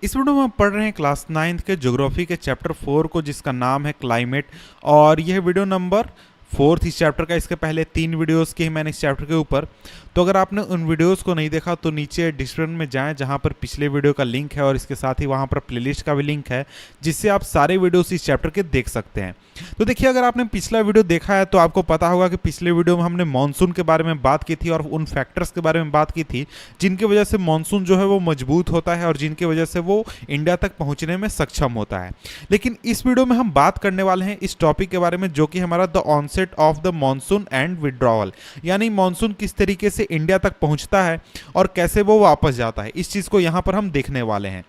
इस वीडियो में हम पढ़ रहे हैं क्लास 9th के ज्योग्राफी के चैप्टर 4 को, जिसका नाम है क्लाइमेट। और यह वीडियो नंबर 4th इस चैप्टर का। इसके पहले 3 वीडियोस की मैंने इस चैप्टर के ऊपर। तो अगर आपने उन वीडियोस को नहीं देखा तो नीचे डिस्क्रिप्शन में जाएं, जहां पर पिछले वीडियो का लिंक है और इसके साथ ही वहां पर प्लेलिस्ट का भी लिंक है, जिससे आप सारे वीडियोस इस चैप्टर के देख सकते हैं। तो देखिए, अगर आपने पिछला वीडियो देखा है तो आपको पता होगा कि पिछले वीडियो में हमने मानसून के बारे में बात की थी और उन फैक्टर्स के बारे में बात की थी जिनकी वजह से मानसून जो है वो मजबूत होता है और जिनकी वजह से वो इंडिया तक पहुंचने में सक्षम होता है। लेकिन इस वीडियो में हम बात करने वाले हैं इस टॉपिक के बारे में, जो कि हमारा the onset of the monsoon and withdrawal, यानी मानसून किस तरीके से इंडिया तक पहुंचता है और कैसे वो वापस जाता है। इस चीज को यहां पर हम देखने वाले हैं।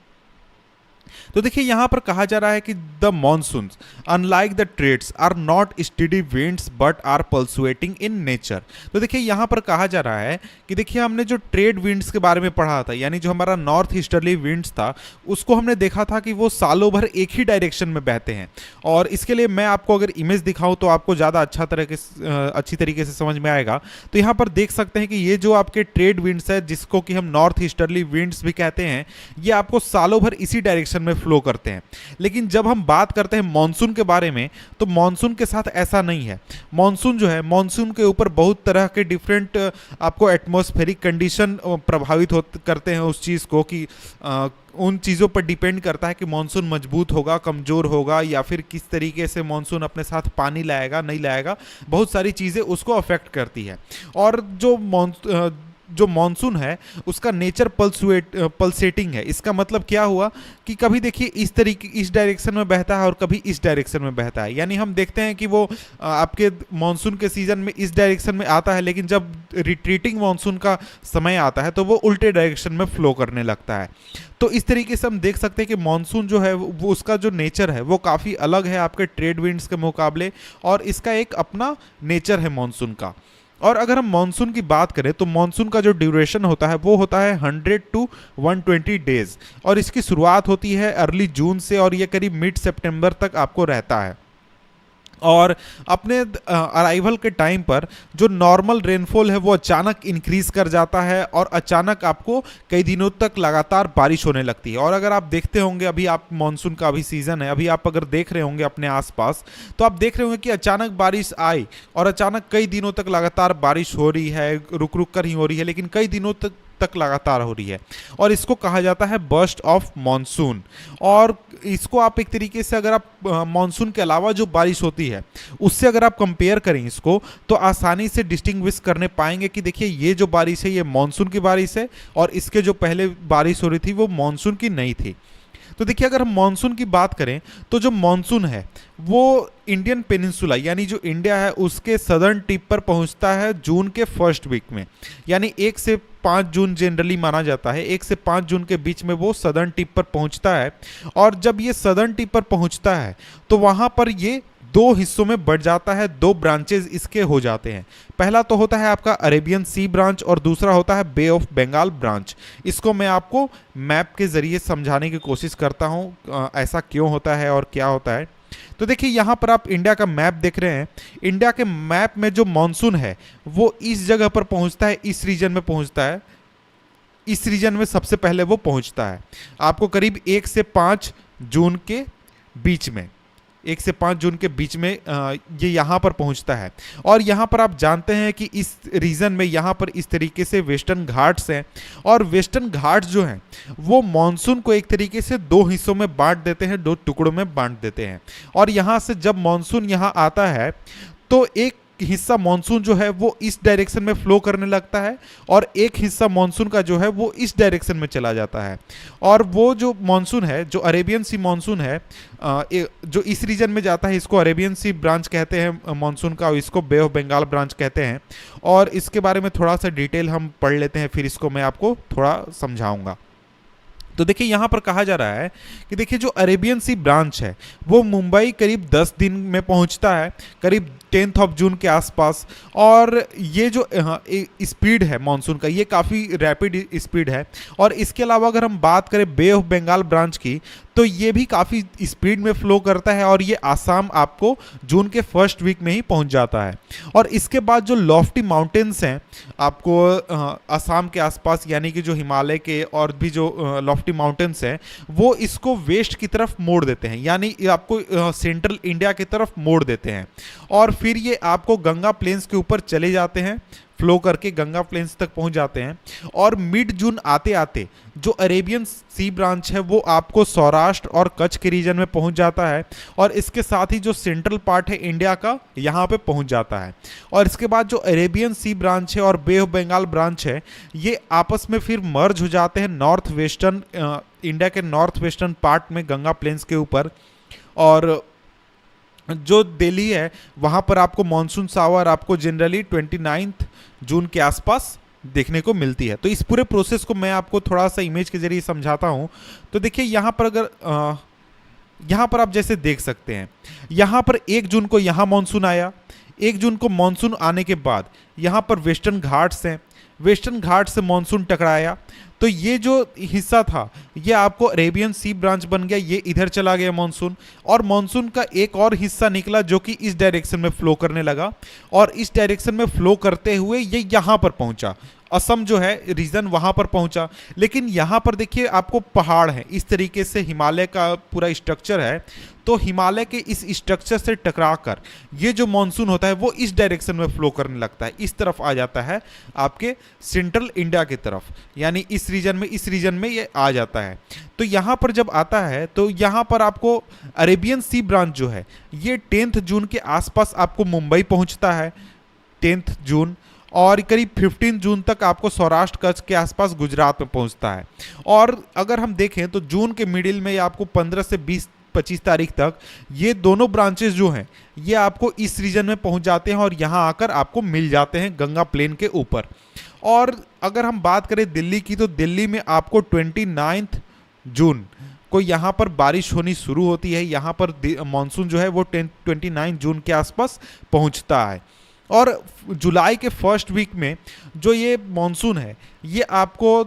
तो देखिए, यहां पर कहा जा रहा है कि the monsoons unlike the trades are not steady winds but are pulsating in nature. तो देखिए, यहां पर कहा जा रहा है कि देखिए, हमने जो ट्रेड विंड्स के बारे में पढ़ा था, यानी जो हमारा नॉर्थ ईस्टर्ली विंड्स था, उसको हमने देखा था कि वो सालों भर एक ही डायरेक्शन में बहते हैं। और इसके लिए मैं आपको अगर इमेज दिखाऊं तो आपको ज़्यादा अच्छी तरीके से समझ में आएगा। तो यहाँ पर देख सकते हैं कि ये जो आपके ट्रेड विंड्स है, जिसको कि हम नॉर्थ ईस्टर्ली विंड्स भी कहते हैं, ये आपको सालों भर इसी डायरेक्शन में फ्लो करते हैं। लेकिन जब हम बात करते हैं मॉनसून के बारे में, तो मॉनसून के साथ ऐसा नहीं है। मॉनसून जो है, मॉनसून के ऊपर बहुत तरह के डिफरेंट आपको एटमॉस्फेरिक कंडीशन प्रभावित करते हैं उस चीज़ को, कि उन चीज़ों पर डिपेंड करता है कि मानसून मजबूत होगा, कमज़ोर होगा, या फिर किस तरीके से मानसून अपने साथ पानी लाएगा, नहीं लाएगा। बहुत सारी चीज़ें उसको अफेक्ट करती है। और जो मानसून है उसका नेचर पल्सेटिंग है। इसका मतलब क्या हुआ कि कभी देखिए इस डायरेक्शन में बहता है और कभी इस डायरेक्शन में बहता है। यानी हम देखते हैं कि वो आपके मानसून के सीजन में इस डायरेक्शन में आता है, लेकिन जब रिट्रीटिंग मानसून का समय आता है तो वो उल्टे डायरेक्शन में फ्लो करने लगता है। तो इस तरीके से हम देख सकते हैं कि मानसून जो है वो उसका जो नेचर है वो काफ़ी अलग है आपके ट्रेड विंड्स के मुकाबले, और इसका एक अपना नेचर है मानसून का। और अगर हम मानसून की बात करें तो मानसून का जो ड्यूरेशन होता है वो होता है 100 टू 120 डेज, और इसकी शुरुआत होती है अर्ली जून से और ये करीब मिड सितंबर तक आपको रहता है। और अपने अराइवल के टाइम पर जो नॉर्मल रेनफॉल है वो अचानक इंक्रीज कर जाता है और अचानक आपको कई दिनों तक लगातार बारिश होने लगती है। और अगर आप देखते होंगे, अभी आप मानसून का अभी सीज़न है, अभी आप अगर देख रहे होंगे अपने आसपास, तो आप देख रहे होंगे कि अचानक बारिश आई और अचानक कई दिनों तक लगातार बारिश हो रही है, रुक रुक कर ही हो रही है, लेकिन कई दिनों तक लगातार हो रही है। और इसको कहा जाता है बर्स्ट ऑफ मॉनसून। और इसको आप एक तरीके से, अगर आप मॉनसून के अलावा जो बारिश होती है उससे अगर आप कंपेयर करें इसको, तो आसानी से डिस्टिंग्विश करने पाएंगे कि देखिए, ये जो बारिश है ये मॉनसून की बारिश है और इसके जो पहले बारिश हो रही थी वो मॉनसून की नहीं थी। तो देखिए, अगर हम मानसून की बात करें तो जो मानसून है वो इंडियन पेनिनसुला, यानी जो इंडिया है उसके सदर्न टिप पर पहुंचता है जून के फर्स्ट वीक में। यानी 1 से 5 जून जनरली माना जाता है, 1 से 5 जून के बीच में वो सदर्न टिप पर पहुंचता है। और जब ये सदर्न टिप पर पहुंचता है तो वहां पर ये 2 हिस्सों में बढ़ जाता है, 2 ब्रांचेज इसके हो जाते हैं। पहला तो होता है आपका अरेबियन सी ब्रांच और दूसरा होता है बे ऑफ बंगाल ब्रांच। इसको मैं आपको मैप के जरिए समझाने की कोशिश करता हूँ ऐसा क्यों होता है और क्या होता है। तो देखिए, यहाँ पर आप इंडिया का मैप देख रहे हैं। इंडिया के मैप में जो मानसून है वो इस जगह पर पहुँचता है, इस रीजन में पहुँचता है। इस रीजन में सबसे पहले वो पहुँचता है आपको करीब 1 से 5 जून के बीच में। 1 से 5 जून के बीच में ये यहाँ पर पहुँचता है। और यहाँ पर आप जानते हैं कि इस रीजन में यहाँ पर इस तरीके से वेस्टर्न घाट्स हैं, और वेस्टर्न घाट्स जो हैं वो मॉनसून को एक तरीके से 2 हिस्सों में बांट देते हैं, 2 टुकड़ों में बांट देते हैं। और यहाँ से जब मॉनसून यहाँ आता है तो एक हिस्सा मॉनसून जो है वो इस डायरेक्शन में फ्लो करने लगता है और एक हिस्सा मॉनसून का जो है वो इस डायरेक्शन में चला जाता है। और वो जो मॉनसून है, जो अरेबियन सी मॉनसून है, जो इस रीजन में जाता है, इसको अरेबियन सी ब्रांच कहते हैं मॉनसून का, और इसको बे ऑफ बंगाल ब्रांच कहते हैं। और इसके बारे में थोड़ा सा डिटेल हम पढ़ लेते हैं, फिर इसको मैं आपको थोड़ा समझाऊंगा। तो देखिए, यहाँ पर कहा जा रहा है कि देखिए, जो अरेबियन सी ब्रांच है वो मुंबई करीब 10 दिन में पहुँचता है, करीब 10th ऑफ जून के आसपास। और ये जो स्पीड है मानसून का, ये काफ़ी रैपिड स्पीड है। और इसके अलावा अगर हम बात करें बे ऑफ बंगाल ब्रांच की, तो ये भी काफ़ी स्पीड में फ्लो करता है और ये आसाम आपको जून के फर्स्ट वीक में ही पहुंच जाता है। और इसके बाद जो लॉफ्टी माउंटेन्स हैं आपको आसाम के आसपास, यानी कि जो हिमालय के और भी जो लॉफ्टी माउंटेन्स हैं, वो इसको वेस्ट की तरफ मोड़ देते हैं, यानी आपको सेंट्रल इंडिया की तरफ मोड़ देते हैं। और फिर ये आपको गंगा प्लेन्स के ऊपर चले जाते हैं, फ्लो करके गंगा प्लेन्स तक पहुंच जाते हैं। और मिड जून आते आते जो अरेबियन सी ब्रांच है वो आपको सौराष्ट्र और कच्छ के रीजन में पहुंच जाता है, और इसके साथ ही जो सेंट्रल पार्ट है इंडिया का यहाँ पे पहुंच जाता है। और इसके बाद जो अरेबियन सी ब्रांच है और बे ऑफ बंगाल ब्रांच है, ये आपस में फिर मर्ज हो जाते हैं नॉर्थ वेस्टर्न इंडिया के नॉर्थ वेस्टर्न पार्ट में गंगा प्लेन्स के ऊपर। और जो दिल्ली है वहाँ पर आपको मानसून शावर आपको जनरली 29 जून के आसपास देखने को मिलती है। तो इस पूरे प्रोसेस को मैं आपको थोड़ा सा इमेज के जरिए समझाता हूँ। तो देखिए यहाँ पर अगर यहाँ पर आप जैसे देख सकते हैं, यहाँ पर 1 जून को यहाँ मानसून आया। 1 जून को मानसून आने के बाद यहाँ पर वेस्टर्न घाट्स हैं, वेस्टर्न घाट से मानसून टकराया। तो ये जो हिस्सा था ये आपको अरेबियन सी ब्रांच बन गया, ये इधर चला गया मानसून। और मानसून का एक और हिस्सा निकला जो कि इस डायरेक्शन में फ्लो करने लगा, और इस डायरेक्शन में फ्लो करते हुए ये यहाँ पर पहुँचा, असम जो है रीजन वहाँ पर पहुँचा। लेकिन यहाँ पर देखिए आपको पहाड़ है, इस तरीके से हिमालय का पूरा स्ट्रक्चर है। तो हिमालय के इस स्ट्रक्चर से टकराकर ये जो मानसून होता है वो इस डायरेक्शन में फ्लो करने लगता है, इस तरफ आ जाता है आपके सेंट्रल इंडिया की तरफ, यानी इस रीजन में ये आ जाता है। तो यहाँ पर जब आता है तो यहाँ पर आपको अरेबियन सी ब्रांच जो है ये 10 जून के आसपास आपको मुंबई पहुँचता है, 10 जून, और करीब 15 जून तक आपको सौराष्ट्र कच्छ के आसपास गुजरात में पहुंचता है। और अगर हम देखें तो जून के मिडिल में आपको 15 से 20-25 तारीख तक ये दोनों ब्रांचेस जो हैं ये आपको इस रीजन में पहुंच जाते हैं और यहाँ आकर आपको मिल जाते हैं गंगा प्लेन के ऊपर। और अगर हम बात करें दिल्ली की, तो दिल्ली में आपको 29 जून को यहाँ पर बारिश होनी शुरू होती है। यहाँ पर मानसून जो है वो 29 जून के आसपास पहुँचता है। और जुलाई के फर्स्ट वीक में जो ये मानसून है ये आपको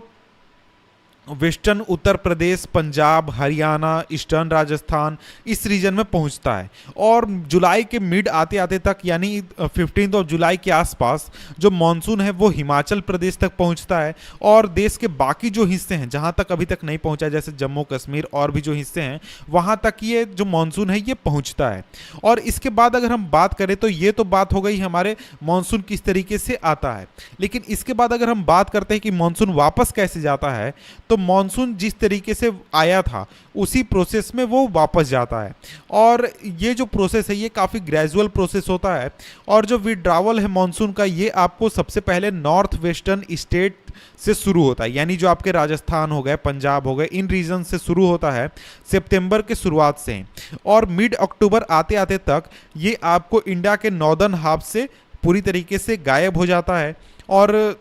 वेस्टर्न उत्तर प्रदेश, पंजाब, हरियाणा, ईस्टर्न राजस्थान इस रीजन में पहुंचता है। और जुलाई के मिड आते आते तक यानी 15 जुलाई के आसपास जो मानसून है वो हिमाचल प्रदेश तक पहुंचता है। और देश के बाकी जो हिस्से हैं जहां तक अभी तक नहीं पहुंचा, जैसे जम्मू कश्मीर और भी जो हिस्से हैं वहां तक ये जो मानसून है ये पहुंचता है। और इसके बाद अगर हम बात करें तो ये तो बात हो गई हमारे मानसून किस तरीके से आता है, लेकिन इसके बाद अगर हम बात करते हैं कि मानसून वापस कैसे जाता है, तो मॉनसून जिस तरीके से आया था उसी प्रोसेस में वो वापस जाता है। और ये जो प्रोसेस है ये काफ़ी ग्रेजुअल प्रोसेस होता है। और जो विड्रावल है मॉनसून का ये आपको सबसे पहले नॉर्थ वेस्टर्न स्टेट से शुरू होता है, यानी जो आपके राजस्थान हो गए, पंजाब हो गए, इन रीजन से शुरू होता है सितंबर के शुरुआत से। और मिड अक्टूबर आते आते तक ये आपको इंडिया के नॉर्दर्न हाफ से पूरी तरीके से गायब हो जाता है। और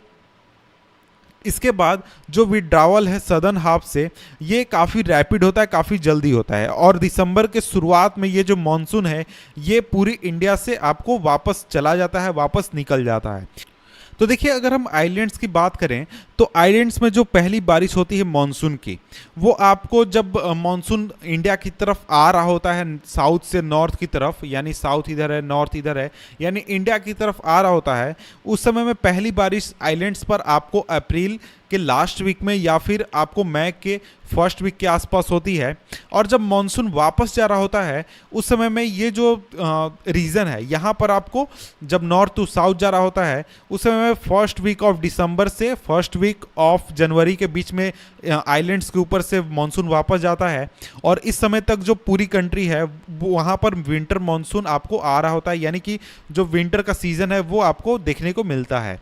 इसके बाद जो विड्रावल है सदर्न हाफ से ये काफ़ी रैपिड होता है, काफ़ी जल्दी होता है। और दिसंबर के शुरुआत में ये जो मॉनसून है ये पूरी इंडिया से आपको वापस चला जाता है, वापस निकल जाता है। तो देखिए अगर हम आइलैंड्स की बात करें तो आइलैंड्स में जो पहली बारिश होती है मॉनसून की, वो आपको जब मॉनसून इंडिया की तरफ आ रहा होता है साउथ से नॉर्थ की तरफ, यानी साउथ इधर है नॉर्थ इधर है, यानी इंडिया की तरफ आ रहा होता है, उस समय में पहली बारिश आइलैंड्स पर आपको अप्रैल के लास्ट वीक में या फिर आपको मई के फर्स्ट वीक के आसपास होती है। और जब मॉनसून वापस जा रहा होता है उस समय में ये जो रीजन है यहाँ पर आपको जब नॉर्थ टू साउथ जा रहा होता है उस समय में फर्स्ट वीक ऑफ दिसंबर से फर्स्ट वीक ऑफ जनवरी के बीच में आइलैंड्स के ऊपर से मॉनसून वापस जाता है। और इस समय तक जो पूरी कंट्री है वहाँ पर विंटर मॉनसून आपको आ रहा होता है, यानी कि जो विंटर का सीज़न है वो आपको देखने को मिलता है।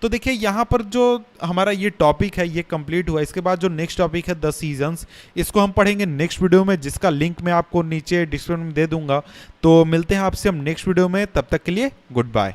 तो देखिए यहाँ पर जो हमारा ये टॉपिक है ये कंप्लीट हुआ। इसके बाद जो नेक्स्ट टॉपिक है द सीजन्स, इसको हम पढ़ेंगे नेक्स्ट वीडियो में, जिसका लिंक मैं आपको नीचे डिस्क्रिप्शन में दे दूंगा। तो मिलते हैं आपसे हम नेक्स्ट वीडियो में, तब तक के लिए गुड बाय।